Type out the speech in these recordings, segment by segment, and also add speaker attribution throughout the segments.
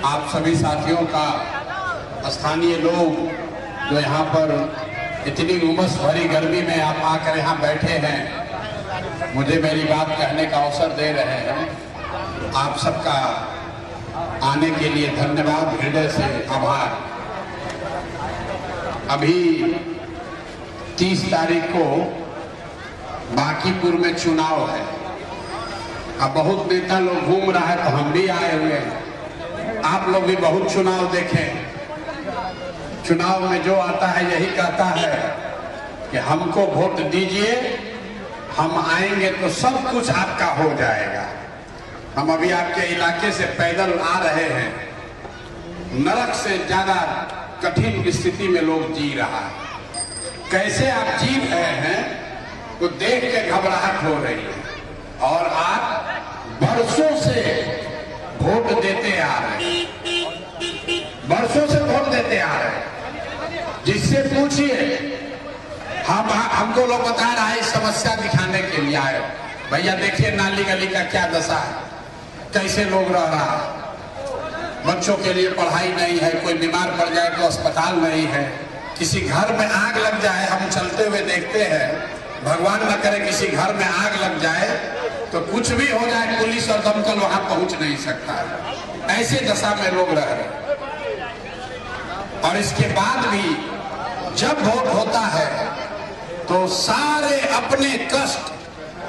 Speaker 1: आप सभी साथियों का, स्थानीय लोग जो यहाँ पर इतनी उमस भरी गर्मी में आप आकर यहाँ बैठे हैं, मुझे मेरी बात कहने का अवसर दे रहे हैं, आप सबका आने के लिए धन्यवाद, हृदय से आभार। अभी 30 तारीख को बांकीपुर में चुनाव है। अब बहुत नेता लोग घूम रहा है, तो हम भी आए हुए हैं। आप लोग भी बहुत चुनाव देखें। चुनाव में जो आता है यही कहता है कि हमको वोट दीजिए, हम आएंगे तो सब कुछ आपका हो जाएगा। हम अभी आपके इलाके से पैदल आ रहे हैं। नरक से ज्यादा कठिन स्थिति में लोग जी रहा है। कैसे आप जी रहे हैं तो देख के घबराहट हो रही है। और आप बरसों से वोट देते आ रहे हैं, बरसों से वोट देते आ रहे हैं। जिससे पूछिए, हमको लोग बता रहा है समस्या दिखाने के लिए आए। भैया देखिए नाली गली का क्या दशा है, कैसे लोग रह रहा है। बच्चों के लिए पढ़ाई नहीं है, कोई बीमार पड़ जाए तो अस्पताल नहीं है, किसी घर में आग लग जाए, हम चलते हुए देखते हैं, भगवान न करे किसी घर में आग लग जाए तो कुछ भी हो जाए, पुलिस और दमकल वहां पहुंच नहीं सकता है। ऐसे दशा में लोग रह रहे। और इसके बाद भी जब वोट होता है तो सारे अपने कष्ट,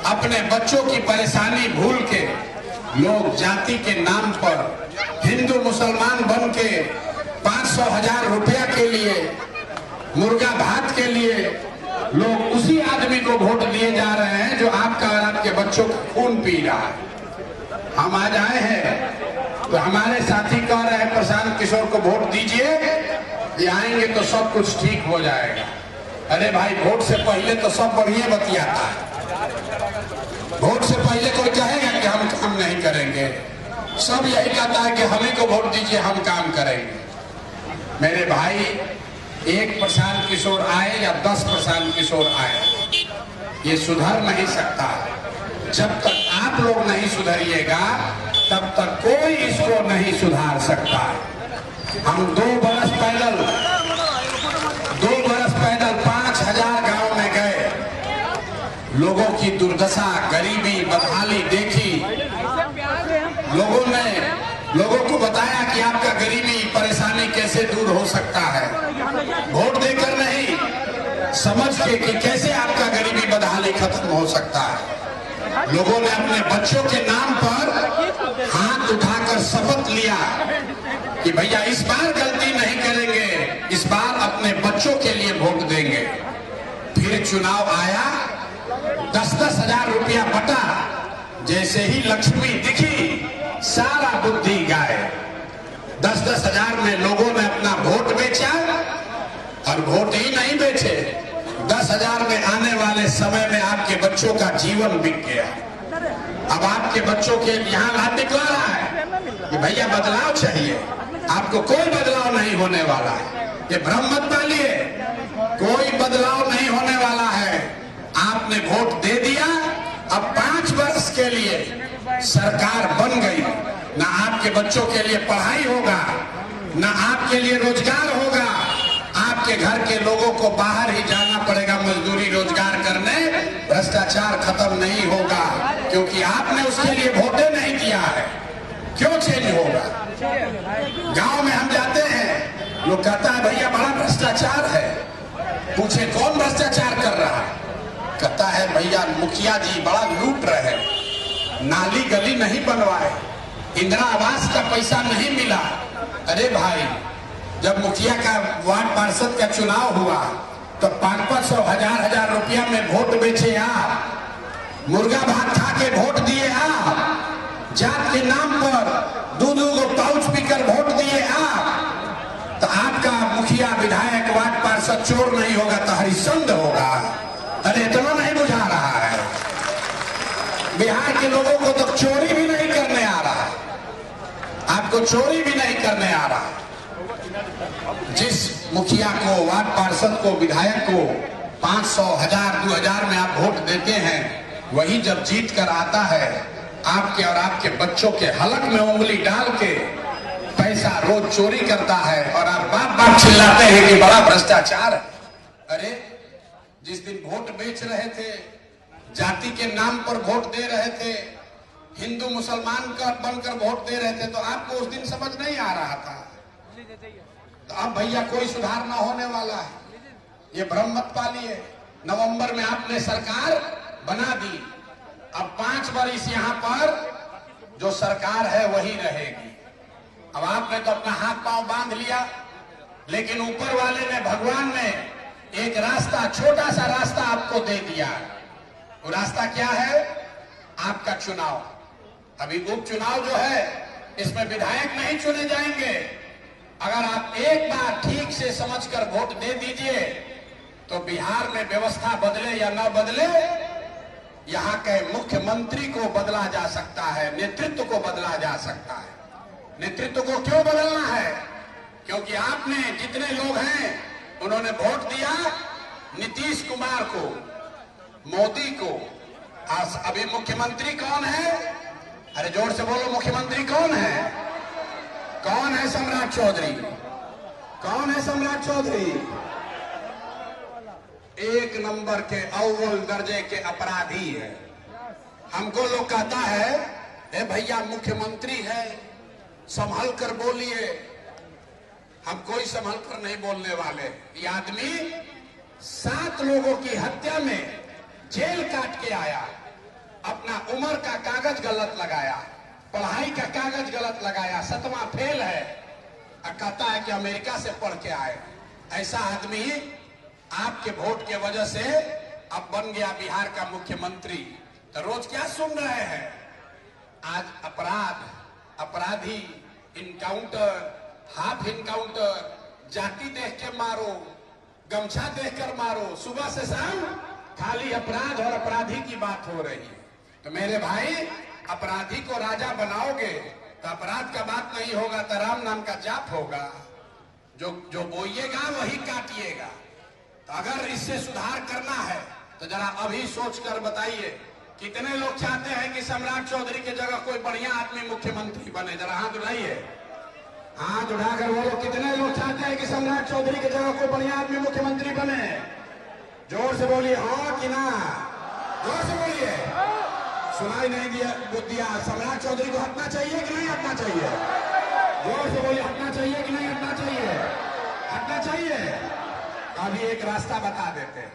Speaker 1: अपने बच्चों की परेशानी भूल के लोग जाति के नाम पर हिंदू मुसलमान बन के 500,000 रुपया के लिए, मुर्गा भात के लिए लोग उसी आदमी को वोट दिए जा रहे हैं जो आपका और आपके बच्चों का खून पी रहा है। हम आज आए हैं तो हमारे साथी कह रहे हैं प्रशांत किशोर को वोट दीजिए, ये आएंगे तो सब कुछ ठीक हो जाएगा। अरे भाई, वोट से पहले तो सब बढ़िया बतियाता है। वोट से पहले कोई कहेगा कि हम काम नहीं करेंगे? सब यही कहता है कि हमें को वोट दीजिए, हम काम करेंगे। मेरे भाई, एक प्रशांत किशोर आए या 10 प्रशांत किशोर आए, ये सुधर नहीं सकता। जब तक आप लोग नहीं सुधरिएगा तब तक कोई इसको नहीं सुधार सकता। हम 2 बरस पैदल 5,000 गांव में गए, लोगों की दुर्दशा, गरीबी, बदहाली देखी। लोगों को बताया कि आपका गरीबी परेशानी कैसे दूर हो सकता है। वोट देकर नहीं, समझ के कि कैसे आपका गरीबी बदहाली खत्म हो सकता है। लोगों ने अपने बच्चों के नाम पर हाथ उठाकर शपथ लिया कि भैया इस बार गलती नहीं करेंगे, इस बार अपने बच्चों के लिए वोट देंगे। फिर चुनाव आया, 10-10 हजार रुपया बटा। जैसे ही लक्ष्मी दिखी, सारा बुद्धि गाय। 10-10 हजार में लोगों ने अपना वोट बेचा। और वोट ही नहीं बेचे, 10 हजार में आने वाले समय में आपके बच्चों का जीवन बिक गया। अब आपके बच्चों के यहाँ हाथ निकला रहा है कि भैया बदलाव चाहिए। आपको कोई बदलाव नहीं होने वाला है, ये भ्रम मत पालिए। कोई बदलाव नहीं होने वाला है। आपने वोट दे दिया, अब 5 वर्ष के लिए सरकार बन गई। ना आपके बच्चों के लिए पढ़ाई होगा, ना आपके लिए रोजगार होगा। आपके घर के लोगों को बाहर ही जाना पड़ेगा मजदूरी रोजगार करने। भ्रष्टाचार खत्म नहीं होगा, क्योंकि आपने उसके लिए वोटे नहीं किया है। क्यों चेंज होगा? गांव में हम जाते हैं, लोग कहता है भैया बड़ा भ्रष्टाचार है। पूछे कौन भ्रष्टाचार कर रहा है? कहता है भैया मुखिया जी बड़ा लूट रहे, नाली गली नहीं बनवाए, इंदिरा आवास का पैसा नहीं मिला। अरे भाई, जब मुखिया का वार्ड पार्षद का चुनाव हुआ तो 500-500, 1000-1000 रुपया में वोट बेचे आप, मुर्गा भात खा के वोट दिए आप, जात के नाम पर 2-2 पाउच पीकर वोट दिए आप। तो आपका मुखिया, विधायक, वार्ड पार्षद चोर नहीं होगा तो हरिश्चंद्र होगा। अरे इतना नहीं बुझा रहा है। बिहार के लोगों को तो चोरी भी नहीं करने आ रहा, आपको चोरी भी नहीं करने आ रहा। जिस मुखिया को, वार्ड पार्षद को, विधायक को 500, 1000, 2000 में आप वोट देते हैं, वही जब जीत कर आता है, आपके और आपके बच्चों के हलक में उंगली डाल के पैसा रोज चोरी करता है और आप बाप बाप चिल्लाते हैं कि बड़ा भ्रष्टाचार है। अरे जिस दिन वोट बेच रहे थे, जाति के नाम पर वोट दे रहे थे, हिंदू मुसलमान का बनकर वोट दे रहे थे, तो आपको उस दिन समझ नहीं आ रहा था। तो अब भैया कोई सुधार ना होने वाला है, ये भ्रम मत पालिए। नवंबर में आपने सरकार बना दी, अब 5 वर्ष यहाँ पर जो सरकार है वही रहेगी। अब आपने तो अपना हाथ पांव बांध लिया, लेकिन ऊपर वाले ने, भगवान ने एक रास्ता, छोटा सा रास्ता आपको दे दिया। वो रास्ता क्या है? आपका चुनाव। अभी उपचुनाव जो है, इसमें विधायक नहीं चुने जाएंगे। अगर आप एक बार ठीक से समझकर वोट दे दीजिए तो बिहार में व्यवस्था बदले या न बदले, यहाँ के मुख्यमंत्री को बदला जा सकता है, नेतृत्व को बदला जा सकता है। नेतृत्व को क्यों बदलना है? क्योंकि आपने, जितने लोग हैं, उन्होंने वोट दिया नीतीश कुमार को, मोदी को। आज अभी मुख्यमंत्री कौन है? अरे जोर से बोलो, मुख्यमंत्री कौन है? कौन है? सम्राट चौधरी। कौन है सम्राट चौधरी? एक नंबर के अव्वल दर्जे के अपराधी है। हमको लोग कहता है, ए भैया मुख्यमंत्री है, संभल कर बोलिए। हम कोई संभल कर नहीं बोलने वाले। ये आदमी 7 लोगों की हत्या में जेल काट के आया, अपना उम्र का कागज गलत लगाया, पढ़ाई का कागज गलत लगाया, 7वां फेल है, और कहता है कि अमेरिका से पढ़ के आए। ऐसा आदमी आपके वोट के वजह से अब बन गया बिहार का मुख्यमंत्री। तो रोज क्या सुन रहे हैं? आज अपराध, अपराधी, इनकाउंटर, हाफ इनकाउंटर, जाति देख के मारो, गमछा देखकर मारो, सुबह से शाम खाली अपराध और अपराधी की बात हो रही है। तो मेरे भाई, अपराधी को राजा बनाओगे तो अपराध का बात नहीं होगा, तो राम नाम का जाप होगा। जो बोइएगा वही काटिएगा। तो अगर इससे सुधार करना है तो जरा अभी सोचकर बताइए, कितने लोग चाहते हैं कि सम्राट चौधरी की जगह कोई बढ़िया आदमी मुख्यमंत्री बने? जरा हाथ उठाइए, हाथ उठाकर बोलो, कितने लोग चाहते हैं कि सम्राट चौधरी की जगह कोई बढ़िया आदमी मुख्यमंत्री बने? जोर से बोलिए, हाँ कि ना? जोर से बोलिए। सुनाई नहीं दिया। सम्राट चौधरी को हटना चाहिए कि नहीं हटना चाहिए? जोर से बोलिए, हटना चाहिए कि नहीं हटना चाहिए? हटना चाहिए। अभी एक रास्ता बता देते हैं।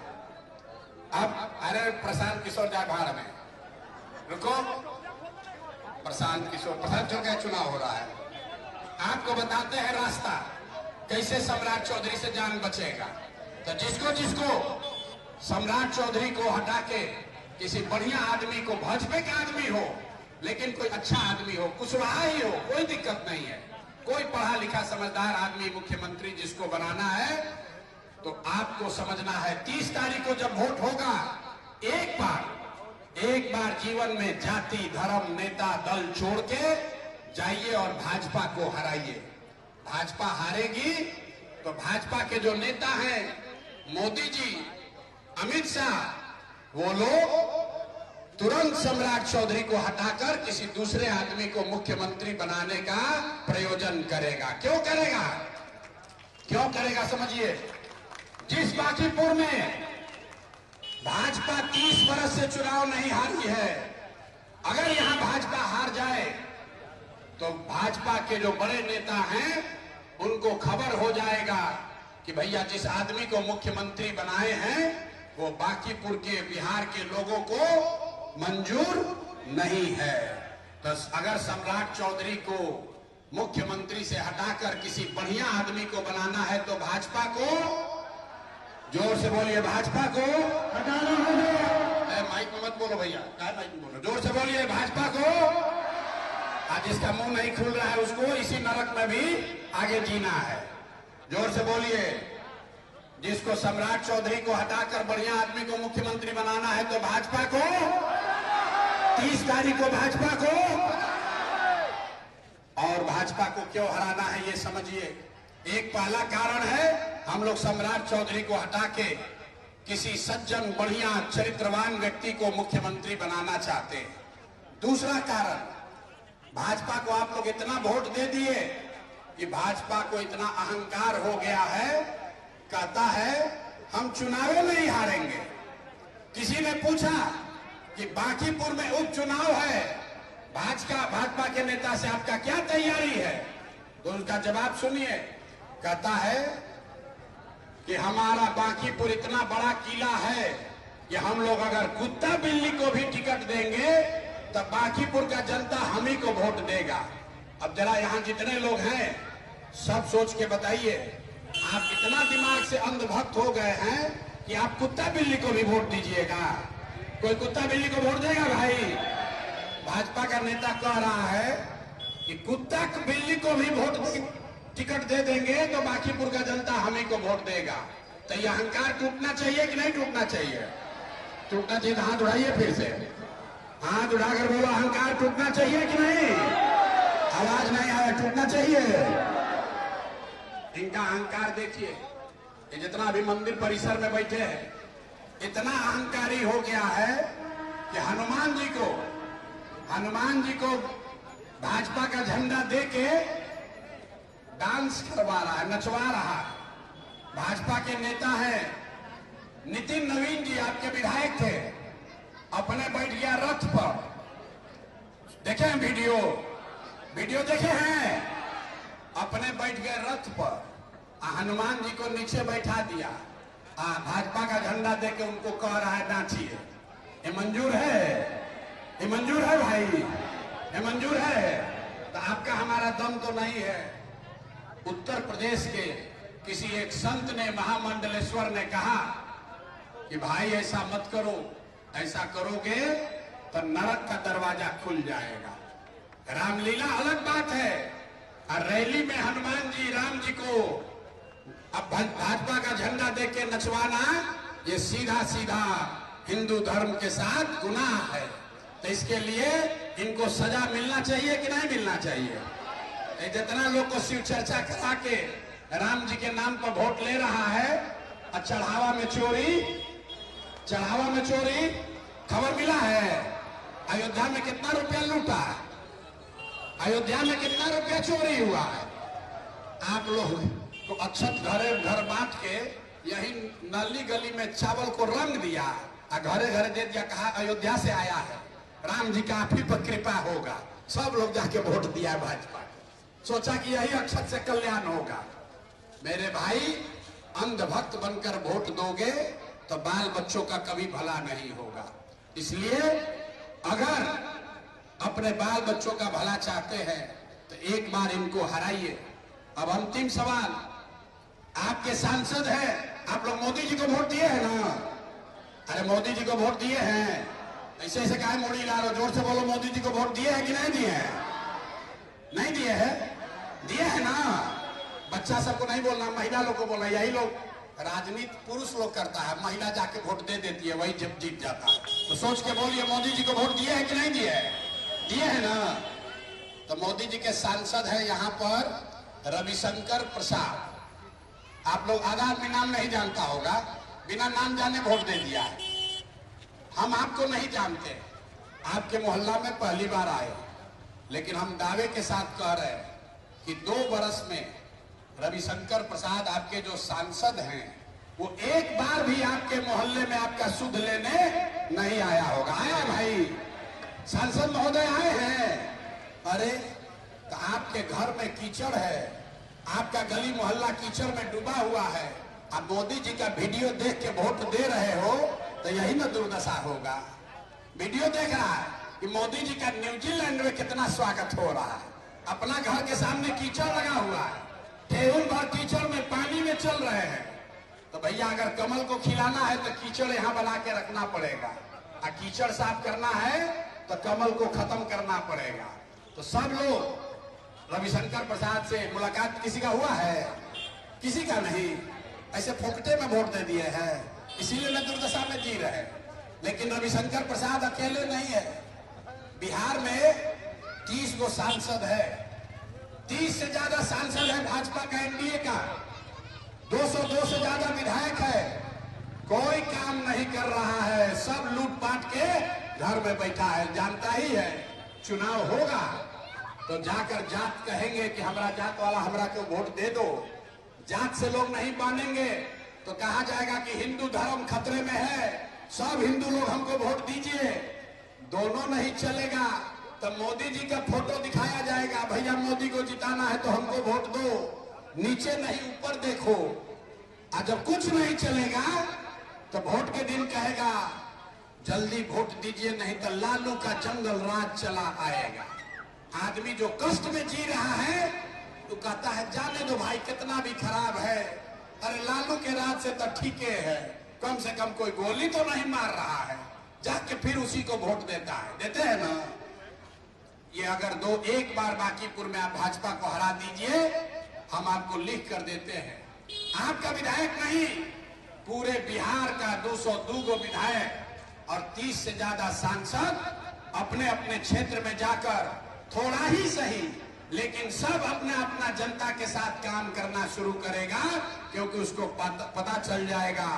Speaker 1: अब अरे प्रशांत किशोर जाए भाड़ में, रुको। प्रशांत जो का चुनाव हो रहा है, आपको बताते हैं रास्ता कैसे सम्राट चौधरी से जान बचेगा। तो जिसको सम्राट चौधरी को हटा के किसी बढ़िया आदमी को, भाजपा का आदमी हो लेकिन कोई अच्छा आदमी हो, कुशवाहा ही हो, कोई दिक्कत नहीं है, कोई पढ़ा लिखा समझदार आदमी मुख्यमंत्री जिसको बनाना है, तो आपको समझना है 30 तारीख को जब वोट होगा, एक बार जीवन में जाति, धर्म, नेता, दल छोड़ के जाइए और भाजपा को हराइए। भाजपा हारेगी तो भाजपा के जो नेता हैं, मोदी जी, अमित शाह, वो लोग तुरंत सम्राट चौधरी को हटाकर किसी दूसरे आदमी को मुख्यमंत्री बनाने का प्रयोजन करेगा। क्यों करेगा? क्यों करेगा समझिए। जिस बांकीपुर में भाजपा 30 वर्ष से चुनाव नहीं हारी है, अगर यहां भाजपा हार जाए तो भाजपा के जो बड़े नेता हैं उनको खबर हो जाएगा कि भैया जिस आदमी को मुख्यमंत्री बनाए हैं वो बांकीपुर के, बिहार के लोगों को मंजूर नहीं है। तो अगर सम्राट चौधरी को मुख्यमंत्री से हटाकर किसी बढ़िया आदमी को बनाना है तो भाजपा को, जोर से बोलिए, भाजपा को हटाना होगा। माइक में मत बोलो भैया, माइक में बोलो, जोर से बोलिए, भाजपा को। आज जिसका मुंह नहीं खुल रहा है उसको इसी नरक में भी आगे जीना है। जोर से बोलिए, जिसको सम्राट चौधरी को हटाकर बढ़िया आदमी को मुख्यमंत्री बनाना है तो भाजपा को, 30 तारीख को भाजपा को। और भाजपा को क्यों हराना है ये समझिए। एक पहला कारण है, हम लोग सम्राट चौधरी को हटा के किसी सज्जन, बढ़िया, चरित्रवान व्यक्ति को मुख्यमंत्री बनाना चाहते हैं। दूसरा कारण, भाजपा को आप लोग इतना वोट दे दिए, कि भाजपा को इतना अहंकार हो गया है, कहता है हम चुनाव नहीं हारेंगे। किसी ने पूछा कि बांकीपुर में उपचुनाव है, भाजपा के नेता से आपका क्या तैयारी है? तो उनका जवाब सुनिए। कहता है कि हमारा बांकीपुर इतना बड़ा किला है कि हम लोग अगर कुत्ता बिल्ली को भी टिकट देंगे तो बांकीपुर का जनता हम ही को वोट देगा। अब जरा यहाँ जितने लोग हैं सब सोच के बताइए, आप इतना दिमाग से अंधभक्त हो गए हैं कि आप कुत्ता बिल्ली को भी वोट दीजिएगा? कोई कुत्ता बिल्ली को वोट देगा भाई? भाजपा का नेता कह रहा है कि कुत्ता बिल्ली को भी टिकट दे देंगे तो बांकीपुर का जनता हम ही को वोट देगा। तो ये अहंकार टूटना चाहिए कि नहीं टूटना चाहिए? टूटना चाहिए तो हाथ उठाइए फिर से, हाथ उठाकर बोलो अहंकार टूटना चाहिए कि नहीं? आवाज नहीं आया, टूटना चाहिए। इनका अहंकार देखिए, ये जितना अभी मंदिर परिसर में बैठे हैं इतना अहंकारी हो गया है कि हनुमान जी को भाजपा का झंडा देके डांस करवा रहा है, नचवा रहा है। भाजपा के नेता हैं नितिन नवीन जी, आपके विधायक थे, अपने बैठ गया रथ पर। देखे हैं वीडियो देखे हैं? अपने बैठ गए रथ पर, हनुमान जी को नीचे बैठा दिया, भाजपा का झंडा देके उनको कह रहा है नाचिए। ये मंजूर है? ये मंजूर है भाई? ये मंजूर है? तो आपका हमारा दम तो नहीं है। उत्तर प्रदेश के किसी एक संत ने, महामंडलेश्वर ने कहा कि भाई ऐसा मत करो, ऐसा करोगे तो नरक का दरवाजा खुल जाएगा। रामलीला अलग बात है, और रैली में हनुमान जी राम जी को अब भाजपा का झंडा देख के नचवाना, ये सीधा सीधा हिंदू धर्म के साथ गुनाह है। तो इसके लिए इनको सजा मिलना चाहिए कि नहीं मिलना चाहिए? जितना लोग को शिव चर्चा करा के राम जी के नाम पर वोट ले रहा है, और चढ़ावा में चोरी, खबर मिला है अयोध्या में कितना रुपया लूटा, अयोध्या में कितना रुपया चोरी हुआ है। आप लोग तो अक्षत घर बांट के यही नाली गली में चावल को रंग दिया, और घरे घरे दे दिया, कहा अयोध्या से आया है, राम जी का आप ही पर कृपा होगा। सब लोग जाके वोट दिया है भाजपा, सोचा कि यही अक्षत से कल्याण होगा। मेरे भाई, अंधभक्त बनकर वोट दोगे तो बाल बच्चों का कभी भला नहीं होगा। इसलिए अगर अपने बाल बच्चों का भला चाहते हैं तो एक बार इनको हराइए। अब अंतिम सवाल, आपके सांसद हैं, आप लोग मोदी जी को वोट दिए हैं ना? अरे मोदी जी को वोट दिए हैं, ऐसे ऐसे काहे मोड़ी ला रहे हो? जोर से बोलो, मोदी जी को वोट दिए हैं कि नहीं दिए हैं? नहीं दिए हैं? दिए हैं ना? बच्चा सबको नहीं बोलना, महिला लोग को बोलना। यही लोग राजनीति पुरुष लोग करता है, महिला जाके वोट दे देती है, वही जब जीत जाता है। तो सोच के बोलिए, मोदी जी को वोट दिए हैं कि नहीं दिए हैं? दिए हैं ना? तो मोदी जी के सांसद है यहाँ पर रविशंकर प्रसाद। आप लोग आधा आदमी नाम नहीं जानता होगा, बिना नाम जाने वोट दे दिया है। हम आपको नहीं जानते, आपके मोहल्ला में पहली बार आए, लेकिन हम दावे के साथ कह रहे हैं कि 2 बरस में रविशंकर प्रसाद आपके जो सांसद हैं वो एक बार भी आपके मोहल्ले में आपका सुध लेने नहीं आया होगा। आया भाई? सांसद महोदय आए हैं? अरे तो आपके घर में कीचड़ है, आपका गली मोहल्ला कीचड़ में डूबा हुआ है, आप मोदी जी का वीडियो देख के वोट दे रहे हो तो यही ना दुर्दशा होगा। वीडियो देख रहा है कि मोदी जी का न्यूजीलैंड में कितना स्वागत हो रहा है, अपना घर के सामने कीचड़ लगा हुआ है, टेबल भर कीचड़ में पानी में चल रहे हैं। तो भैया अगर कमल को खिलाना है तो कीचड़ यहाँ बना के रखना पड़ेगा, और कीचड़ साफ करना है तो कमल को खत्म करना पड़ेगा। तो सब लोग रविशंकर प्रसाद से मुलाकात किसी का हुआ है? किसी का नहीं। ऐसे फोकटे में वोट दे दिए हैं, इसीलिए न दुर्दशा में जी रहे। लेकिन रविशंकर प्रसाद अकेले नहीं है, बिहार में 30 गो सांसद है, 30 से ज्यादा सांसद है भाजपा का, एनडीए का, 202 से ज्यादा विधायक है। कोई काम नहीं कर रहा है, सब लूट पाट के घर में बैठा है। जानता ही है चुनाव होगा, तो जाकर जात कहेंगे कि हमारा जात वाला हमरा को वोट दे दो, जात से लोग नहीं मानेंगे तो कहा जाएगा कि हिंदू धर्म खतरे में है, सब हिंदू लोग हमको वोट दीजिए। दोनों नहीं चलेगा तो मोदी जी का फोटो दिखाया जाएगा, भैया मोदी को जिताना है तो हमको वोट दो, नीचे नहीं ऊपर देखो। और जब कुछ नहीं चलेगा तो वोट के दिन कहेगा जल्दी वोट दीजिए नहीं तो लालू का जंगल राज चला आएगा। आदमी जो कष्ट में जी रहा है तो कहता है जाने दो भाई कितना भी खराब है, अरे लालू के राज से तो ठीक है, कम से कम कोई गोली तो नहीं मार रहा है, जाके फिर उसी को वोट देता है। देते हैं ना। ये अगर एक बार बांकीपुर में आप भाजपा को हरा दीजिए, हम आपको लिख कर देते हैं, आपका विधायक नहीं पूरे बिहार का 202 विधायक और 30 से ज्यादा सांसद अपने अपने क्षेत्र में जाकर थोड़ा ही सही लेकिन सब अपना अपना जनता के साथ काम करना शुरू करेगा, क्योंकि उसको पता चल जाएगा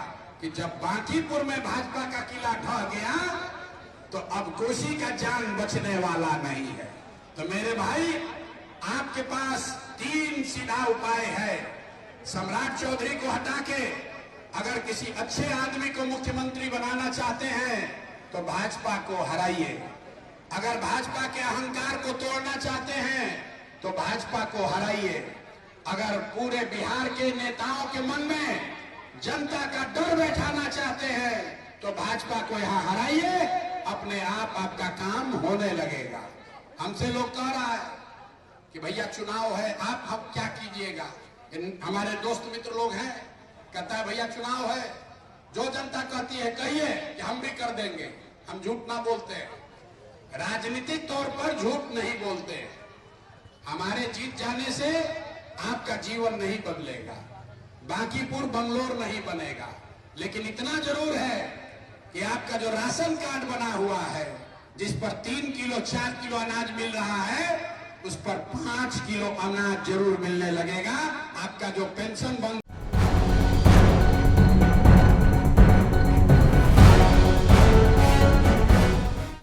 Speaker 1: कि जब बांकीपुर में भाजपा का किला ढह गया तो अब कोसी का जान बचने वाला नहीं है। तो मेरे भाई आपके पास 3 सीधा उपाय है। सम्राट चौधरी को हटा के अगर किसी अच्छे आदमी को मुख्यमंत्री बनाना चाहते हैं तो भाजपा को हराइए। अगर भाजपा के अहंकार को तोड़ना चाहते हैं तो भाजपा को हराइए। अगर पूरे बिहार के नेताओं के मन में जनता का डर बैठाना चाहते हैं तो भाजपा को यहाँ हराइए, अपने आप आपका काम होने लगेगा। हमसे लोग कह रहा है कि भैया चुनाव है, आप हम क्या कीजिएगा। हमारे दोस्त मित्र लोग हैं, कहता है भैया चुनाव है, जो जनता कहती है कहिए कि हम भी कर देंगे। हम झूठ ना बोलते हैं, राजनीतिक तौर पर झूठ नहीं बोलते। हमारे जीत जाने से आपका जीवन नहीं बदलेगा, बांकीपुर बंगलोर नहीं बनेगा, लेकिन इतना जरूर है कि आपका जो राशन कार्ड बना हुआ है जिस पर 3 किलो 4 किलो अनाज मिल रहा है उस पर 5 किलो अनाज जरूर मिलने लगेगा। आपका जो पेंशन बंद